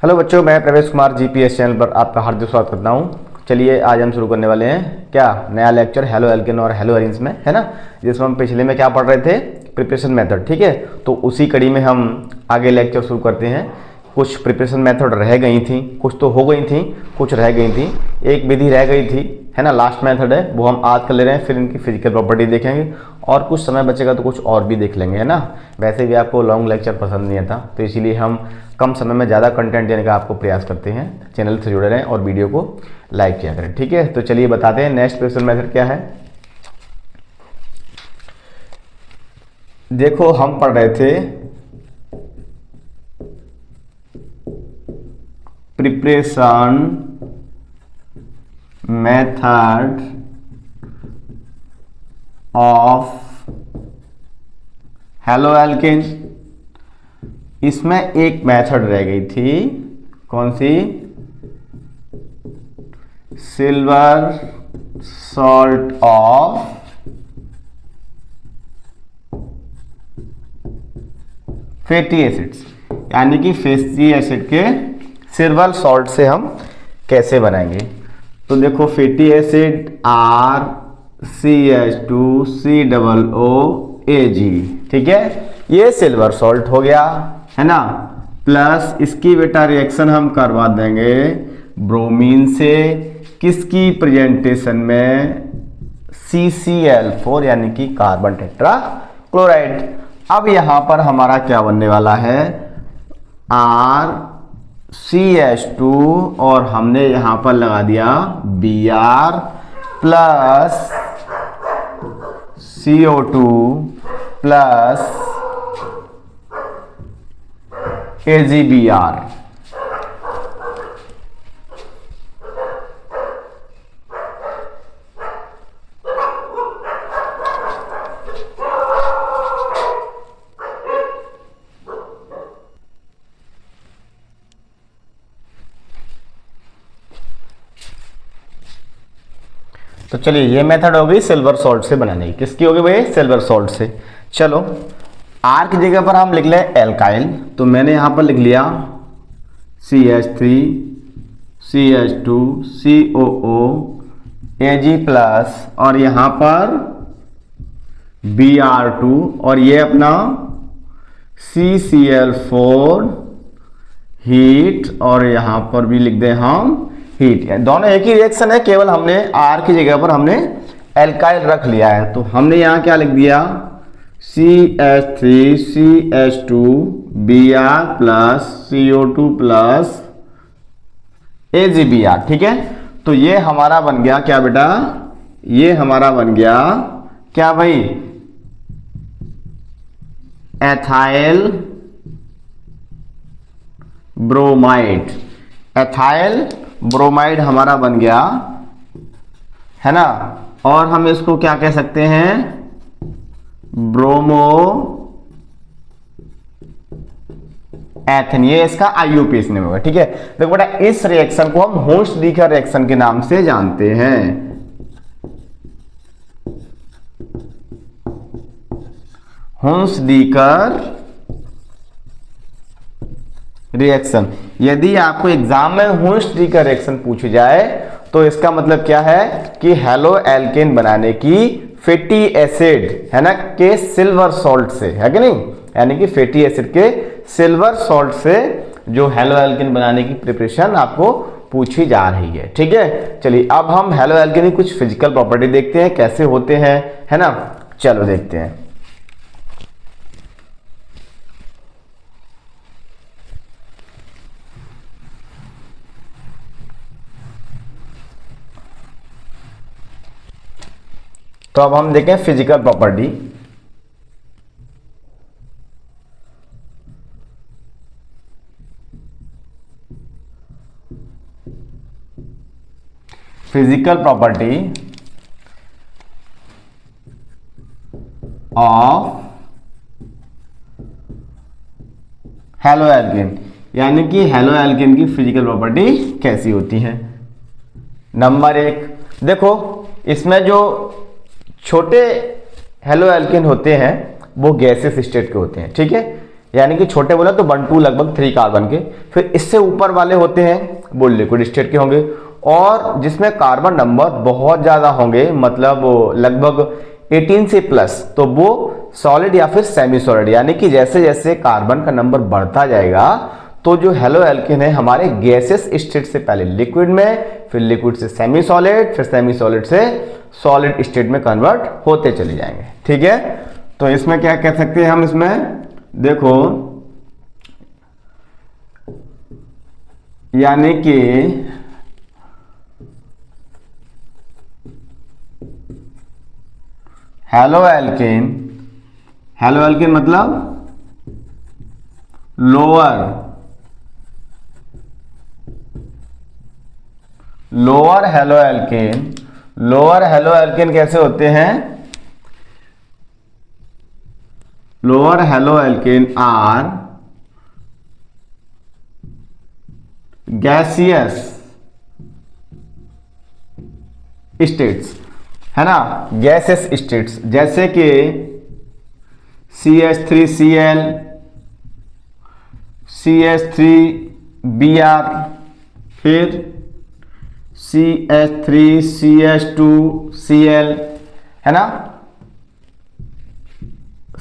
Hello बच्चों, मैं प्रवेश कुमार जीपीएस चैनल पर आपका हार्दिक स्वागत करता हूँ। चलिए आज हम शुरू करने वाले हैं क्या नया लेक्चर हेलो एल्केन और हेलो एरिन्स में, है ना। जिसमें हम पिछले में क्या पढ़ रहे थे, प्रिपरेशन मेथड, ठीक है। तो उसी कड़ी में हम आगे लेक्चर शुरू करते हैं। कुछ प्रिपरेशन मेथड रह गई थी, कुछ तो हो गई थी, कुछ रह गई थी। एक विधि रह गई थी, है ना, लास्ट मेथड है, वो हम आज कर ले रहे हैं। फिर इनकी फिजिकल प्रॉपर्टी देखेंगे और कुछ समय बचेगा तो कुछ और भी देख लेंगे, है ना। वैसे भी आपको लॉन्ग लेक्चर पसंद नहीं आता, तो इसीलिए हम कम समय में ज़्यादा कंटेंट देने का आपको प्रयास करते हैं। चैनल से जुड़े रहें और वीडियो को लाइक किया करें, ठीक है। तो चलिए बताते हैं नेक्स्ट प्रिपरेशन मेथड क्या है। देखो हम पढ़ रहे थे preparation method of halo alkane. इसमें एक मेथड रह गई थी, कौन सी, silver salt of fatty acids, यानी कि फैटी एसिड के सिल्वर सॉल्ट से हम कैसे बनाएंगे। तो देखो फैटी एसिड RCH2COOAG, ठीक है, ये सिल्वर सॉल्ट हो गया, है ना। प्लस इसकी बेटा रिएक्शन हम करवा देंगे ब्रोमीन से, किसकी प्रेजेंटेशन में, CCl4 यानी कि कार्बन टेट्रा क्लोराइड। अब यहां पर हमारा क्या बनने वाला है, RCH2 और हमने यहां पर लगा दिया Br plus CO2 plus AgBr। तो चलिए ये मेथड हो गई सिल्वर सॉल्ट से बनाने की। किसकी होगी भाई, सिल्वर सॉल्ट से। चलो आर की जगह पर हम लिख लें एल्काइल, तो मैंने यहां पर लिख लिया CH3 CH2 COO Ag plus और यहां पर Br2 और ये अपना CCl4 हीट और यहां पर भी लिख दें हम हीट। दोनों एक ही रिएक्शन है, केवल हमने आर की जगह पर हमने एल्काइल रख लिया है। तो हमने यहां क्या लिख दिया, CH3 CH2 Br plus CO2 plus AgBr, ठीक है। तो ये हमारा बन गया क्या बेटा, ये हमारा बन गया क्या भाई, एथाइल ब्रोमाइड। एथाइल ब्रोमाइड हमारा बन गया, है ना। और हम इसको क्या कह सकते हैं, ब्रोमो एथेन, ये इसका IUPAC नेम होगा, ठीक है। देखो बेटा इस रिएक्शन को हम होस्ट-डीकर रिएक्शन के नाम से जानते हैं। होस्ट-डीकर रिएक्शन, यदि आपको एग्जाम में होस्ट-डीकर रिएक्शन पूछी जाए तो इसका मतलब क्या है कि हेलो एल्केन बनाने की फैटी एसिड, है ना, के सिल्वर सॉल्ट से, है कि नहीं, यानी कि फैटी एसिड के सिल्वर सॉल्ट से जो हेलो एल्केन बनाने की प्रिपरेशन आपको पूछी जा रही है, ठीक है। चलिए अब हम हेलो एल्केन की कुछ फिजिकल प्रॉपर्टी देखते हैं कैसे होते हैं, है ना। चलो देखते हैं। तो अब हम देखें physical property. Physical property of halo alkene, यानी कि हेलो एल्केन की फिजिकल प्रॉपर्टी कैसी होती है। नंबर 1, देखो इसमें जो छोटे हेलो एल्केन होते हैं वो गैसेस स्टेट के होते हैं, ठीक है। यानी कि छोटे बोला तो 1 2 लगभग 3 कार्बन के। फिर इससे ऊपर वाले होते हैं वो लिक्विड स्टेट के होंगे, और जिसमें कार्बन नंबर बहुत ज्यादा होंगे, मतलब लगभग 18 से प्लस, तो वो सॉलिड या फिर सेमी सॉलिड। यानी कि जैसे जैसे कार्बन का नंबर बढ़ता जाएगा तो जो हेलो एल्केन है हमारे गैसेस स्टेट से पहले लिक्विड में, फिर लिक्विड से सेमी सॉलिड, फिर सेमी सॉलिड से सॉलिड स्टेट में कन्वर्ट होते चले जाएंगे। ठीक है, तो इसमें क्या कह सकते हैं हम, इसमें देखो यानी कि हेलो एल्केन, हेलो एल्केन मतलब lower haloalkane. Lower haloalkane कैसे होते हैं? Lower haloalkane are gaseous states, है ना, गैसेस स्टेट्स, जैसे कि CH3Cl, CH3Br, फिर CH3CH2Cl, है ना,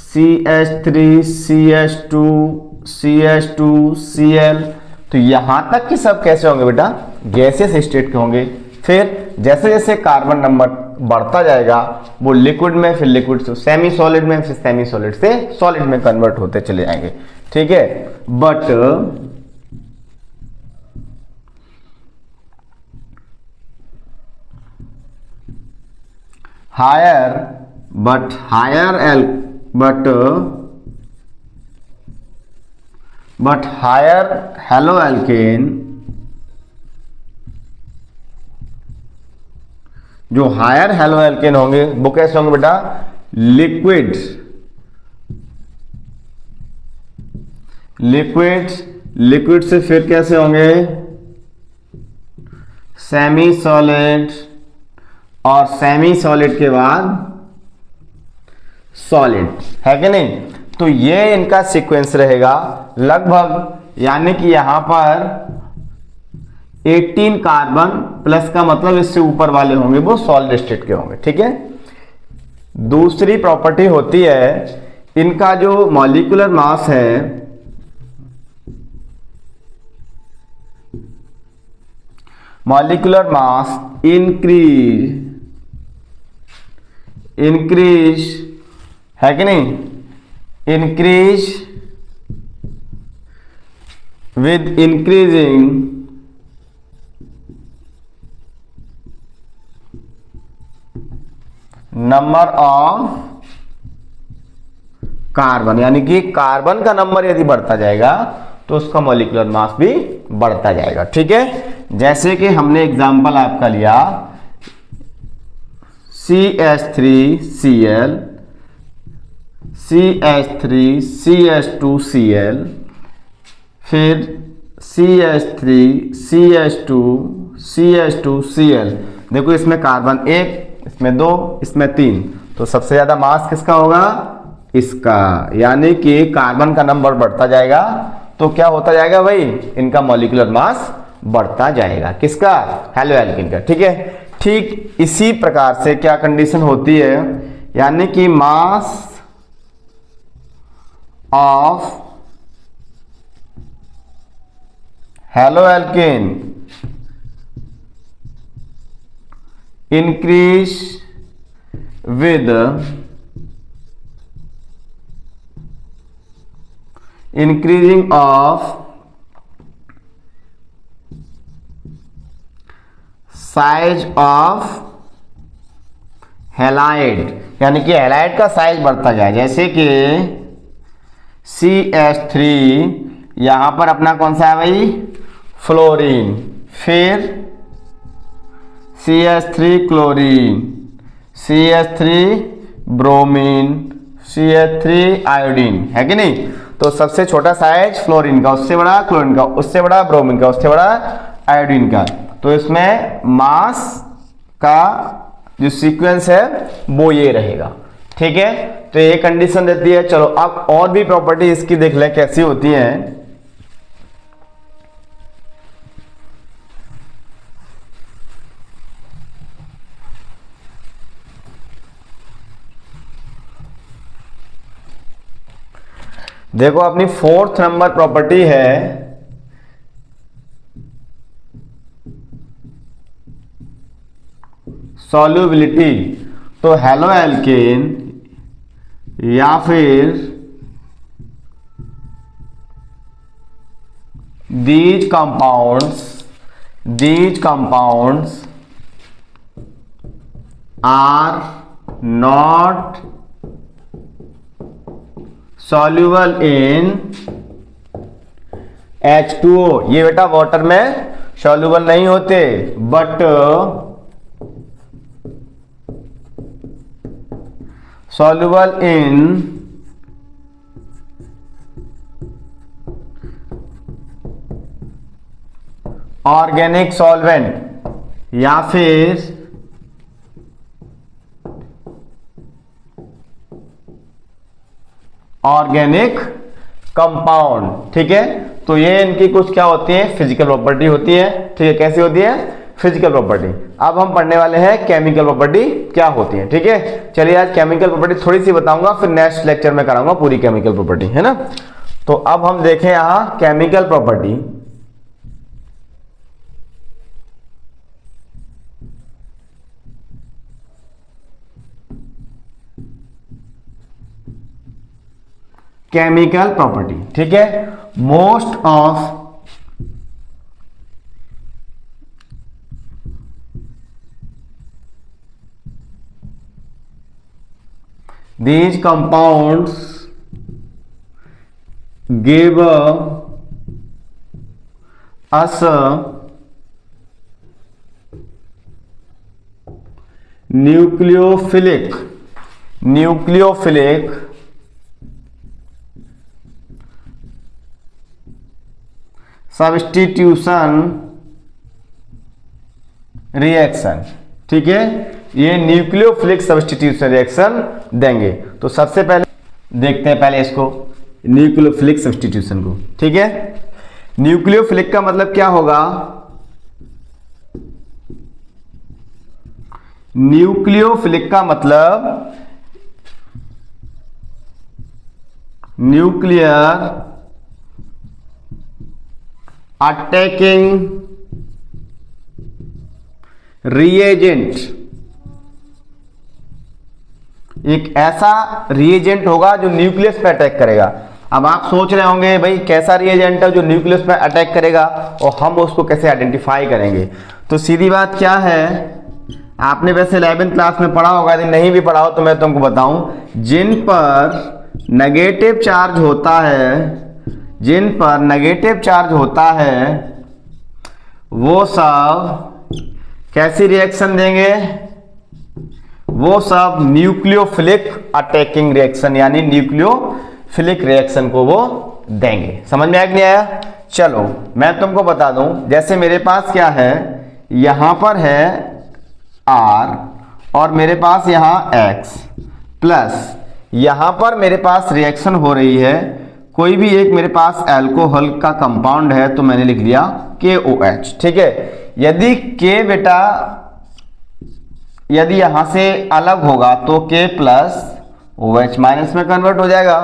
CH3CH2CH2Cl। तो यहां तक कि सब कैसे होंगे बेटा? गैसेस स्टेट के होंगे। फिर जैसे जैसे कार्बन नंबर बढ़ता जाएगा वो लिक्विड में, फिर लिक्विड से सेमी सॉलिड में, फिर सेमी सॉलिड से सॉलिड में कन्वर्ट होते चले जाएंगे। ठीक है, बट हायर हेलो एल्केन, जो हायर हेलो एल्केन होंगे वो कैसे होंगे बेटा? लिक्विड से फिर कैसे होंगे? सेमी सॉलिड, और सेमी सॉलिड के बाद सॉलिड, है कि नहीं? तो ये इनका सीक्वेंस रहेगा लगभग, यानी कि यहां पर 18 कार्बन प्लस का मतलब इससे ऊपर वाले होंगे वो सॉलिड स्टेट के होंगे। ठीक है, दूसरी प्रॉपर्टी होती है इनका जो मॉलिक्यूलर मास है, मॉलिक्यूलर मास इंक्रीज, है कि नहीं? Increase with increasing number of carbon, यानी कि कार्बन का नंबर यदि बढ़ता जाएगा तो उसका मॉलिक्यूलर मास भी बढ़ता जाएगा। ठीक है, जैसे कि हमने एग्जांपल आपका लिया CH3Cl, CH3CH2Cl, फिर CH3CH2CH2Cl। देखो इसमें कार्बन 1, इसमें 2, इसमें 3, तो सबसे ज्यादा मास किसका होगा? इसका। यानी कि कार्बन का नंबर बढ़ता जाएगा तो क्या होता जाएगा भाई? इनका मॉलिक्यूलर मास बढ़ता जाएगा। किसका? हेलो एल्केन का। ठीक है, ठीक इसी प्रकार से क्या कंडीशन होती है, यानी कि mass of halo alkene increase with increasing of size of halide, यानी कि हैलाइड का साइज बढ़ता जाए। जैसे कि CH3, यहां पर अपना कौन सा है भाई? फ्लोरीन, फिर CH3 chlorine, CH3 bromine, CH3 iodine, है कि नहीं? तो सबसे छोटा साइज फ्लोरीन का, उससे बड़ा क्लोरीन का, उससे बड़ा ब्रोमीन का, उससे बड़ा आयोडीन का। तो इसमें मास का जो सीक्वेंस है वो ये रहेगा। ठीक है, तो ये कंडीशन देती है। चलो अब और भी प्रॉपर्टी इसकी देख लें कैसी होती है। देखो अपनी फोर्थ नंबर प्रॉपर्टी है सॉल्युबिलिटी। तो हेलो एल्केन या फिर these compounds are not soluble in H2O। ये बेटा वाटर में सॉल्युबल नहीं होते, but soluble in organic solvent या फिर ऑर्गेनिक कंपाउंड। ठीक है, तो ये इनकी कुछ क्या होती है, फिजिकल प्रॉपर्टी होती है। ठीक है, कैसी होती है, फिजिकल प्रॉपर्टी। अब हम पढ़ने वाले हैं केमिकल प्रॉपर्टी क्या होती है। ठीक है, चलिए आज केमिकल प्रॉपर्टी थोड़ी सी बताऊंगा, फिर नेक्स्ट लेक्चर में कराऊंगा पूरी केमिकल प्रॉपर्टी, है ना। तो अब हम देखें यहां केमिकल प्रॉपर्टी। केमिकल प्रॉपर्टी, ठीक है, most of these compounds give us nucleophilic substitution reaction. ठीक है, ये न्यूक्लियोफिलिक सब्स्टिट्यूशन रिएक्शन देंगे। तो सबसे पहले देखते हैं पहले इसको, न्यूक्लियोफिलिक सब्स्टिट्यूशन को। ठीक है, न्यूक्लियोफिलिक का मतलब क्या होगा, न्यूक्लियोफिलिक का मतलब न्यूक्लियर अटैकिंग रिएजेंट। एक ऐसा रिएजेंट होगा जो न्यूक्लियस पे अटैक करेगा। अब आप सोच रहे होंगे भाई कैसा रिएजेंट है जो न्यूक्लियस पे अटैक करेगा और हम उसको कैसे आइडेंटिफाई करेंगे। तो सीधी बात क्या है, आपने वैसे 11th क्लास में पढ़ा होगा, यदि नहीं भी पढ़ा हो तो मैं तुमको बताऊं, जिन पर नेगेटिव चार्ज होता है वो सब कैसी रिएक्शन देंगे, वो सब न्यूक्लियोफिलिक अटैकिंग रिएक्शन यानी न्यूक्लियोफिलिक रिएक्शन को वो देंगे। समझ में आया कि नहीं आया। चलो मैं तुमको बता दूं, जैसे मेरे पास क्या है, यहां पर है R और मेरे पास यहां X प्लस यहां पर मेरे पास रिएक्शन हो रही है, कोई भी एक मेरे पास अल्कोहल का कंपाउंड है तो मैंने लिख दिया KOH। ठीक है, यदि K बेटा यदि यहां से अलग होगा तो K प्लस OH माइनस में कन्वर्ट हो जाएगा,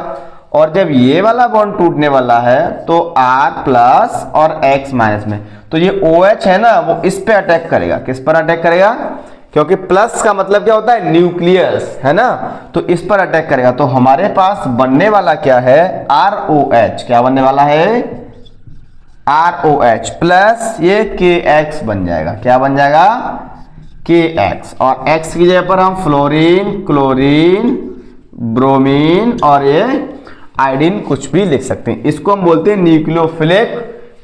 और जब ये वाला बॉन्ड टूटने वाला है तो R प्लस और X माइनस में, तो ये OH है ना वो इस पे अटैक करेगा। किस पर अटैक करेगा, क्योंकि प्लस का मतलब क्या होता है, न्यूक्लियस, है ना, तो इस पर अटैक करेगा। तो हमारे पास बनने वाला क्या है, ROH। क्या बनने वाला है, ROH प्लस ये KX बन जाएगा। क्या बन जाएगा, KX, और X की जगह पर हम फ्लोरीन, क्लोरीन, ब्रोमीन और ये आयोडीन कुछ भी लिख सकते हैं। इसको हम बोलते हैं न्यूक्लियोफिलिक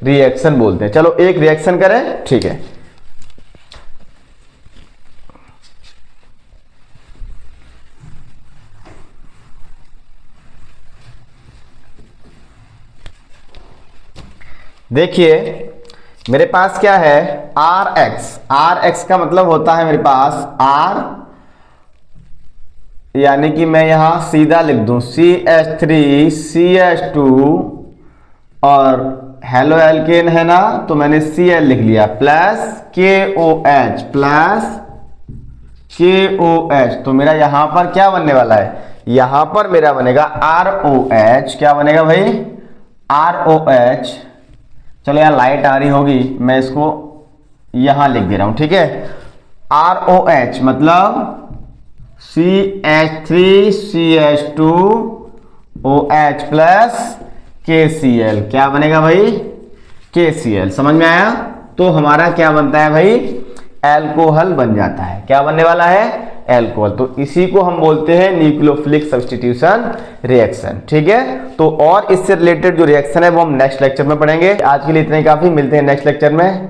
रिएक्शन बोलते हैं। चलो एक रिएक्शन करें, ठीक है। देखिए मेरे पास क्या है, RX का मतलब होता है मेरे पास R यानी कि मैं यहां सीधा लिख दूं CH3CH2 और हेलो एल्केन है ना, तो मैंने Cl लिख लिया प्लस KOH। तो मेरा यहां पर क्या बनने वाला है, यहां पर मेरा बनेगा ROH। क्या बनेगा भाई, ROH। चलो यार लाइट आ रही होगी, मैं इसको यहां लिख दे रहा हूं, ठीक है। ROH मतलब CH3CH2OH प्लस KCl। क्या बनेगा भाई, KCl। समझ में आया। तो हमारा क्या बनता है भाई, एल्कोहल बन जाता है। क्या बनने वाला है, एल्कोहल। तो इसी को हम बोलते हैं न्यूक्लियोफिलिक सब्स्टिट्यूशन रिएक्शन, ठीक है। तो और इससे रिलेटेड जो रिएक्शन है वो हम नेक्स्ट लेक्चर में पढ़ेंगे। आज के लिए इतना ही काफी, मिलते हैं नेक्स्ट लेक्चर में।